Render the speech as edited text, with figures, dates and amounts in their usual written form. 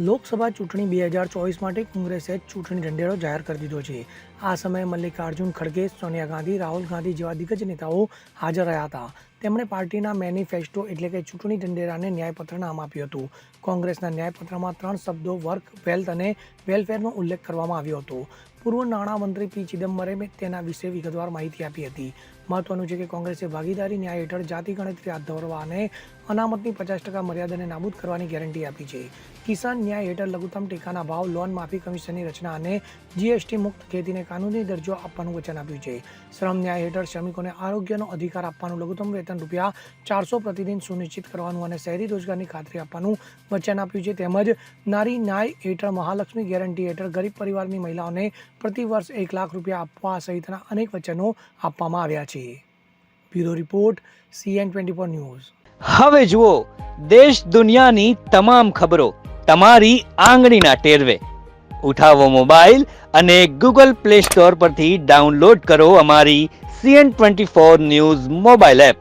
લોકસભા ચૂંટણી 2024 માટે કોંગ્રેસે ચૂંટણી ઢંઢેરો જાહેર કરી દીધો છે. આ સમયે મલ્લિકાર્જુન ખડગે, સોનિયા ગાંધી, રાહુલ ગાંધી જેવા દિગ્ગજ નેતાઓ હાજર રહ્યા હતા. તેમણે પાર્ટીના મેનિફેસ્ટો એટલે કે ચૂંટણી ઢંઢેરાને ન્યાયપત્ર નામ આપ્યું હતું. કોંગ્રેસના ન્યાયપત્રમાં 3 શબ્દો વર્ક, વેલ્થ અને વેલફેરનો ઉલ્લેખ કરવામાં આવ્યો હતો. પૂર્વ નાણામંત્રી પી. ચિદમ્બરમે તેના વિશે વિગતવાર માહિતી આપી હતી. મહત્વનું છે કે કોંગ્રેસે ભાગીદારી ન્યાય હેઠળ જાતિ ગણતરી હાથ ધરવા અને અનામતની 50% મર્યાદાને નાબૂદ કરવાની ગેરંટી આપી છે. કિસાન ન્યાય હેઠળ લઘુત્તમ ટેકાના ભાવ, લોન માફી કમિશનની રચના અને જીએસટી મુક્ત ખેતીને કાનૂની દરજ્જો આપવાનું વચન આપ્યું છે. શ્રમ ન્યાય હેઠળ શ્રમિકોને આરોગ્યનો અધિકાર આપવાનું, લઘુત્તમ વેતન ₹400 પ્રતિદિન સુનિશ્ચિત કરવાનું અને શહેરી રોજગારની ખાતરી આપવાનું વચન આપ્યું છે. તેમજ નારી ન્યાય હેઠળ મહાલક્ષ્મી ગેરંટી હેઠળ ગરીબ પરિવારની મહિલાઓને પ્રતિ વર્ષ ₹1 લાખ આપવા સહિતના અનેક વચનો આપવામાં આવ્યા છે. Bureau report, CN24 news. હવે જુઓ દેશ દુનિયાની તમામ ખબરો તમારી આંગળીના ટેરવે. ઉઠાવો મોબાઈલ અને Google Play Store પરથી ડાઉનલોડ કરો અમારી CN24 ન્યૂઝ મોબાઈલ એપ.